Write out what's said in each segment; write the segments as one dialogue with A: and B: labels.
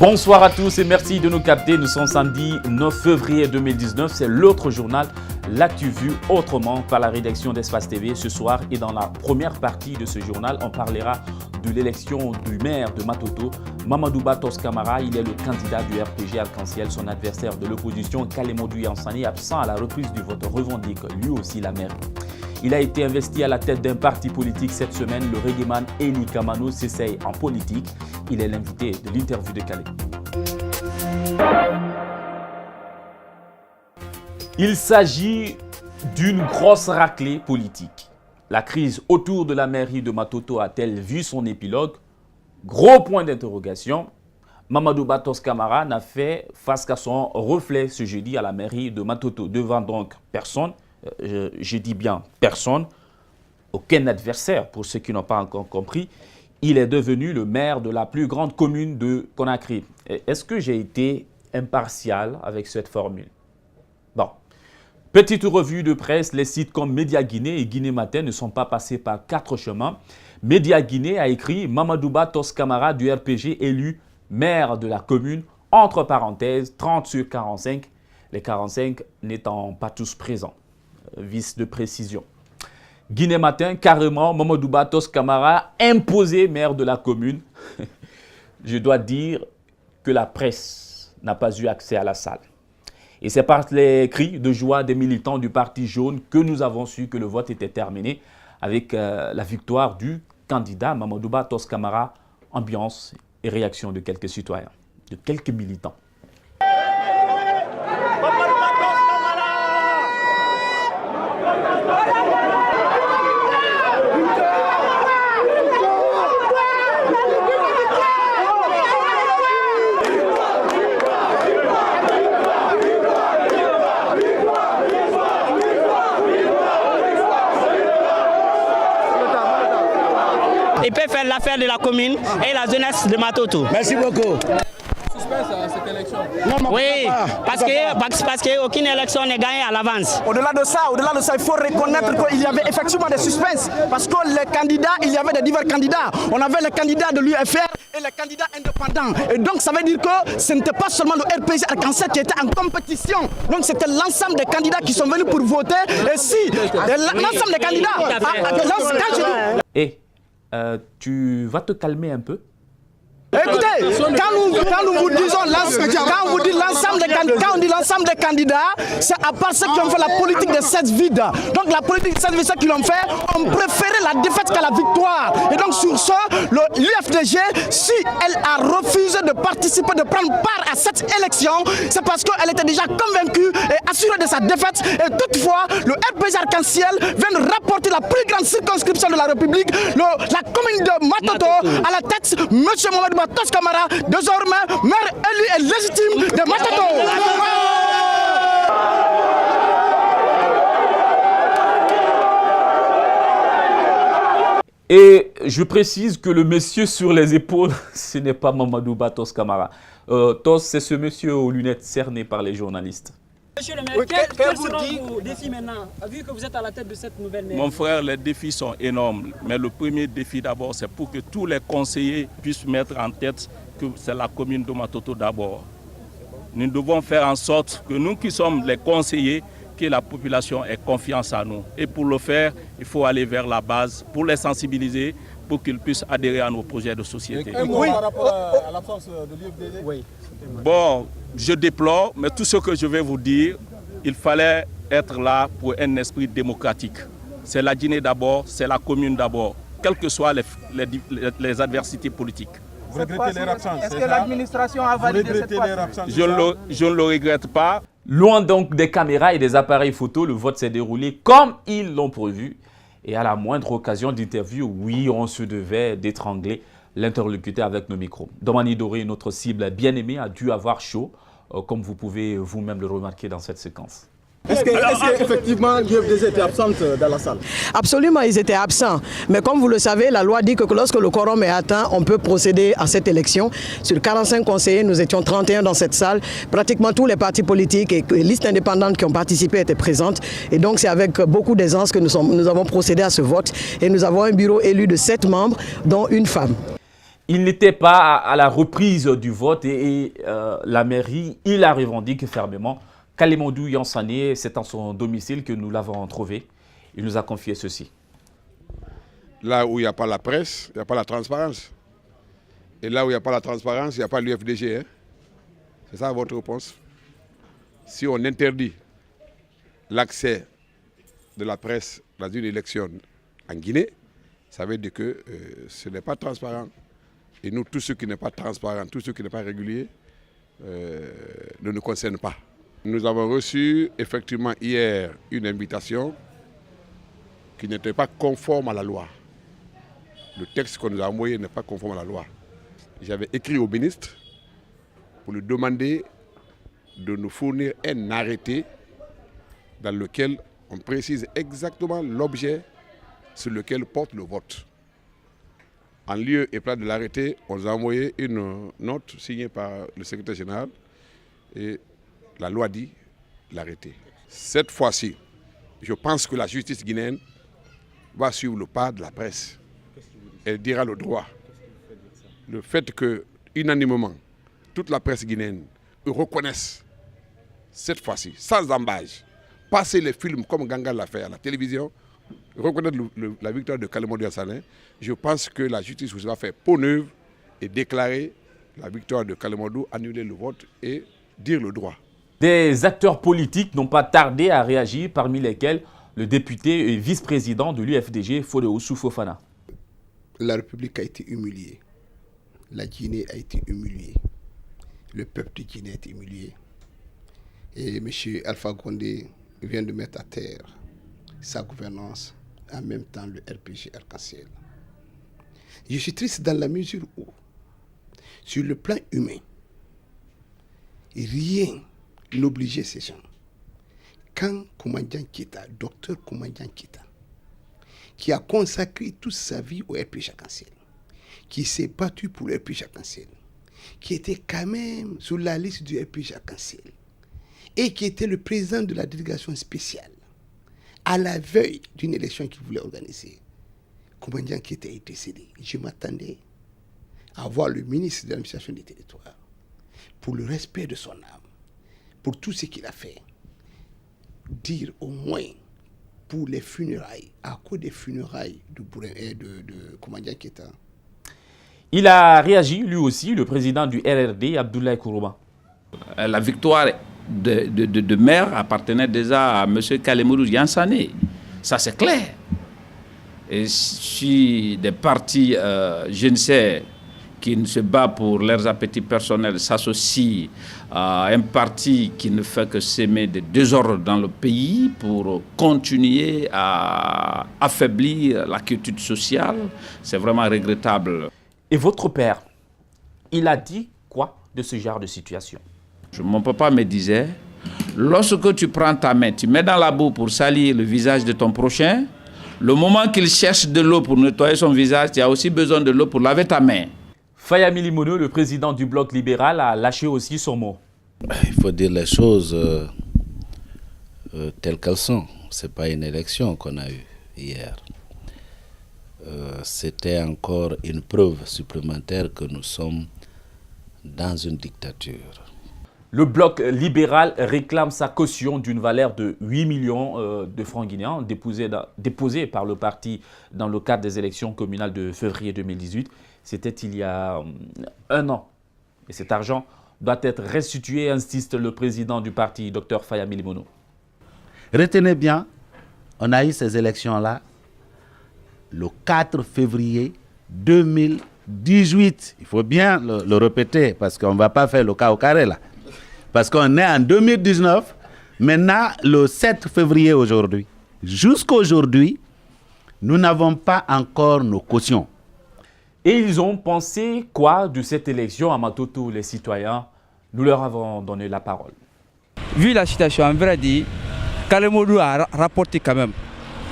A: Bonsoir à tous et merci de nous capter. Nous sommes samedi 9 février 2019. C'est l'autre journal, L'Actu Vu autrement par la rédaction d'Espace TV. Ce soir et dans la première partie de ce journal, on parlera de l'élection du maire de Matoto. Mamadouba Toskamara, il est le candidat du RPG Arc-en-Ciel. Son adversaire de l'opposition, Kalemodou Yansani, absent à la reprise du vote, revendique lui aussi la mairie. Il a été investi à la tête d'un parti politique cette semaine. Le reggaeman Eli Kamano s'essaye en politique. Il est l'invité de l'interview de Calais. Il s'agit d'une grosse raclée politique. La crise autour de la mairie de Matoto a-t-elle vu son épilogue? Gros point d'interrogation. Mamadouba Toskamara n'a fait face qu'à son reflet ce jeudi à la mairie de Matoto. Devant donc personne, je dis bien personne, aucun adversaire pour ceux qui n'ont pas encore compris. Il est devenu le maire de la plus grande commune de Conakry. Est-ce que j'ai été impartial avec cette formule? Bon. Petite revue de presse, les sites comme Média Guinée et Guinée Matin ne sont pas passés par 4 chemins. Média Guinée a écrit Mamadouba Toskamara du RPG élu maire de la commune, entre parenthèses 30 sur 45, les 45 n'étant pas tous présents. Vice de précision. Guinée Matin, carrément, Mamadouba Toskamara imposé maire de la commune. Je dois dire que la presse n'a pas eu accès à la salle. Et c'est par les cris de joie des militants du Parti jaune que nous avons su que le vote était terminé avec la victoire du candidat Mamadouba Toskamara. Ambiance et réaction de quelques citoyens, de quelques militants.
B: Il peut faire l'affaire de la commune et la jeunesse de Matoto.
C: Merci beaucoup.
D: Suspense à cette élection.
B: Oui, parce qu'aucune élection n'est gagnée à l'avance.
C: Au-delà de ça, il faut reconnaître qu'il y avait effectivement des suspens. Parce que les candidats, il y avait des divers candidats. On avait les candidats de l'UFR et les candidats indépendants. Et donc ça veut dire que ce n'était pas seulement le RPG Arc-en-Ciel qui était en compétition. Donc c'était l'ensemble des candidats qui sont venus pour voter. Et si l'ensemble des candidats...
A: Tu vas te calmer un peu?
C: Écoutez, quand nous vous disons l'ensemble des candidats, c'est à part ceux qui ont fait la politique des 7 vides. Donc la politique des 7 vides, ceux qui l'ont fait, ont préféré la défaite qu'à la victoire. Et donc sur ce, l'UFDG, si elle a refusé de participer, de prendre part à cette élection, c'est parce qu'elle était déjà convaincue et assurée de sa défaite. Et toutefois, le RPG Arc-en-Ciel vient de rapporter la plus grande circonscription de la République, la commune de Matoto, à la tête, M. Mamadouba Toskamara, désormais maire élu et légitime de Matoto.
A: Et je précise que le monsieur sur les épaules, ce n'est pas Mamadouba Toskamara. Tos, c'est ce monsieur aux lunettes cerné par les journalistes.
E: Monsieur le maire, quels seront vos défis maintenant, vu que vous êtes à la tête de cette nouvelle mairie?
F: Mon frère, les défis sont énormes. Mais le premier défi d'abord, c'est pour que tous les conseillers puissent mettre en tête que c'est la commune de Matoto d'abord. Nous devons faire en sorte que nous qui sommes les conseillers, que la population ait confiance en nous. Et pour le faire, il faut aller vers la base pour les sensibiliser, pour qu'ils puissent adhérer à nos projets de société.
D: Oui. Par rapport à l'absence de l'UFDG? Oui.
F: Bon, je déplore, mais tout ce que je vais vous dire, il fallait être là pour un esprit démocratique. C'est la Guinée d'abord, c'est la commune d'abord, quelles que soient les adversités politiques.
D: Vous regrettez les absences?
C: Est-ce que l'administration a validé cette fois?
F: Je ne le regrette pas.
A: Loin donc des caméras et des appareils photo, le vote s'est déroulé comme ils l'ont prévu. Et à la moindre occasion d'interview, oui, on se devait d'étrangler l'interlocuteur avec nos micros. Domani Doré, notre cible bien-aimée, a dû avoir chaud, comme vous pouvez vous-même le remarquer dans cette séquence.
D: Est-ce qu'effectivement l'UFDG était absente dans la salle?
G: Absolument, ils étaient absents. Mais comme vous le savez, la loi dit que lorsque le quorum est atteint, on peut procéder à cette élection. Sur 45 conseillers, nous étions 31 dans cette salle. Pratiquement tous les partis politiques et les listes indépendantes qui ont participé étaient présentes. Et donc c'est avec beaucoup d'aisance que nous avons procédé à ce vote. Et nous avons un bureau élu de 7 membres, dont une femme.
A: Il n'était pas à la reprise du vote et la mairie, il la revendique fermement. Kalemodou Yansane, c'est en son domicile que nous l'avons trouvé. Il nous a confié ceci.
H: Là où il n'y a pas la presse, il n'y a pas la transparence. Et là où il n'y a pas la transparence, il n'y a pas l'UFDG. Hein? C'est ça votre réponse? Si on interdit l'accès de la presse dans une élection en Guinée, ça veut dire que ce n'est pas transparent. Et nous, tout ce qui n'est pas transparent, tout ce qui n'est pas régulier, ne nous concerne pas. Nous avons reçu effectivement hier une invitation qui n'était pas conforme à la loi. Le texte qu'on nous a envoyé n'est pas conforme à la loi. J'avais écrit au ministre pour lui demander de nous fournir un arrêté dans lequel on précise exactement l'objet sur lequel porte le vote. En lieu et place de l'arrêté, on nous a envoyé une note signée par le secrétaire général et la loi dit l'arrêté. Cette fois-ci, je pense que la justice guinéenne va suivre le pas de la presse. Elle dira le droit. Le fait que, unanimement, toute la presse guinéenne reconnaisse cette fois-ci, sans embâche, passer les films comme Ganga l'a fait à la télévision, reconnaître la victoire de Kalemodou Yansane, je pense que la justice va faire peau neuve et déclarer la victoire de Kalemodou, annuler le vote et dire le droit.
A: Des acteurs politiques n'ont pas tardé à réagir, parmi lesquels le député et vice-président de l'UFDG, Fode Ousou Fofana.
I: La République a été humiliée. La Guinée a été humiliée. Le peuple de Guinée a été humilié. Et M. Alpha Condé vient de mettre à terre sa gouvernance, en même temps le RPG Arc-en-Ciel. Je suis triste dans la mesure où, sur le plan humain, rien n'obligeait ces gens. Quand Koumandian Keita, docteur Koumandian Keita, qui a consacré toute sa vie au RPG Arc-en-Ciel, qui s'est battu pour le RPG Arc-en-Ciel, qui était quand même sur la liste du RPG Arc-en-Ciel, et qui était le président de la délégation spéciale, à la veille d'une élection qu'il voulait organiser, Koumandian Keita est décédé. Je m'attendais à voir le ministre de l'administration des territoires, pour le respect de son âme, pour tout ce qu'il a fait, dire au moins pour les funérailles, à cause des funérailles de Koumandian Keita.
A: Il a réagi lui aussi, le président du RRD, Abdoulaye Kourouba.
J: La victoire de maire appartenait déjà à M. Kalemodou Yansane. Ça, c'est clair. Et si des partis, je ne sais, qui ne se battent pour leurs appétits personnels s'associent à un parti qui ne fait que s'aimer des désordres dans le pays pour continuer à affaiblir la quiétude sociale, c'est vraiment regrettable.
A: Et votre père, il a dit quoi de ce genre de situation?
J: Mon papa me disait, lorsque tu prends ta main, tu mets dans la boue pour salir le visage de ton prochain, le moment qu'il cherche de l'eau pour nettoyer son visage, tu as aussi besoin de l'eau pour laver ta main.
A: Faya Milimono, le président du bloc libéral, a lâché aussi son mot.
K: Il faut dire les choses telles qu'elles sont. Ce n'est pas une élection qu'on a eue hier. C'était encore une preuve supplémentaire que nous sommes dans une dictature.
A: Le bloc libéral réclame sa caution d'une valeur de 8 millions de francs guinéens déposée par le parti dans le cadre des élections communales de février 2018. C'était il y a un an. Et cet argent doit être restitué, insiste le président du parti, Dr Faya Milimono.
L: Retenez bien, on a eu ces élections-là le 4 février 2018. Il faut bien le répéter parce qu'on ne va pas faire le cas au carré là. Parce qu'on est en 2019, maintenant le 7 février aujourd'hui. Jusqu'à aujourd'hui, nous n'avons pas encore nos cautions.
A: Et ils ont pensé quoi de cette élection à Matoto, les citoyens? Nous leur avons donné la parole.
M: Vu la situation, en vrai dit, Kalemodou a rapporté quand même.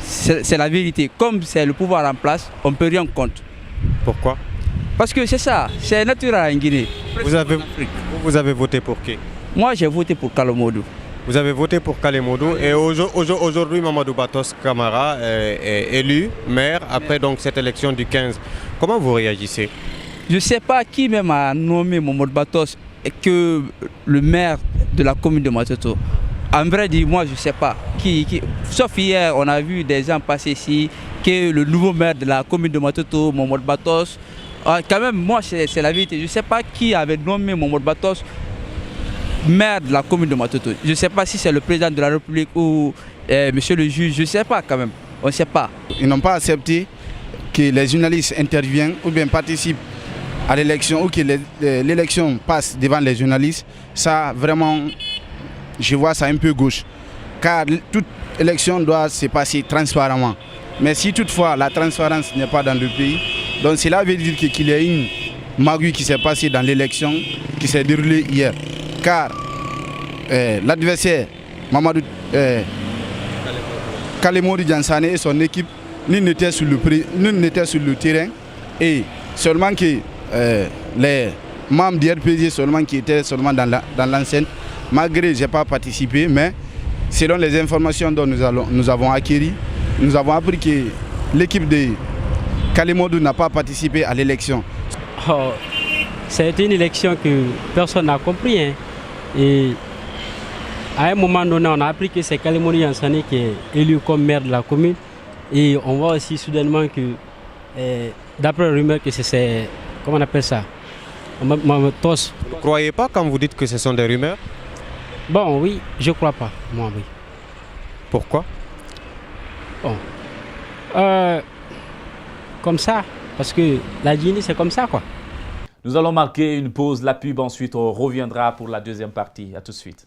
M: C'est la vérité. Comme c'est le pouvoir en place, on ne peut rien contre.
N: Pourquoi?
M: Parce que c'est ça, c'est naturel en Guinée.
N: Vous avez voté pour qui?
M: Moi, j'ai voté pour Kalemodou.
N: Vous avez voté pour Kalemodou et aujourd'hui, Mamadou Batos Camara est élu maire après donc cette élection du 15. Comment vous réagissez?
M: Je ne sais pas qui même a nommé Mohamed Batos que le maire de la commune de Matoto. En vrai, moi, je ne sais pas. Sauf hier, on a vu des gens passer ici, que le nouveau maire de la commune de Matoto, Mohamed Batos. Quand même, moi, c'est la vérité. Je ne sais pas qui avait nommé Mohamed Batos maire de la commune de Matoto. Je ne sais pas si c'est le président de la République ou monsieur le juge. Je ne sais pas quand même. On ne sait pas.
C: Ils n'ont pas accepté que les journalistes interviennent ou bien participent à l'élection ou que l'élection passe devant les journalistes. Ça, vraiment, je vois ça un peu gauche. Car toute élection doit se passer transparentement. Mais si toutefois la transparence n'est pas dans le pays, donc cela veut dire qu'il y a une magouille qui s'est passée dans l'élection qui s'est déroulée hier. Car l'adversaire, Mamadou Kalemodou Diansane et son équipe, nul n'était sur le terrain et seulement que les membres du RPG seulement qui étaient seulement dans l'enceinte. Malgré je n'ai pas participé, mais selon les informations dont nous avons acquises, nous avons appris que l'équipe de Kalemodou n'a pas participé à l'élection.
E: Oh, c'est une élection que personne n'a compris. Hein. Et à un moment donné, on a appris que c'est Kalemodou Diansane qui est élu comme maire de la commune. Et on voit aussi soudainement que, d'après la rumeur, que c'est, comment on appelle ça,
N: Vous ne croyez pas quand vous dites que ce sont des rumeurs?
E: Bon, oui, je ne crois pas, moi, oui.
N: Pourquoi?
E: Bon, comme ça, parce que la Guinée, c'est comme ça, quoi.
A: Nous allons marquer une pause, la pub, ensuite on reviendra pour la deuxième partie. À tout de suite.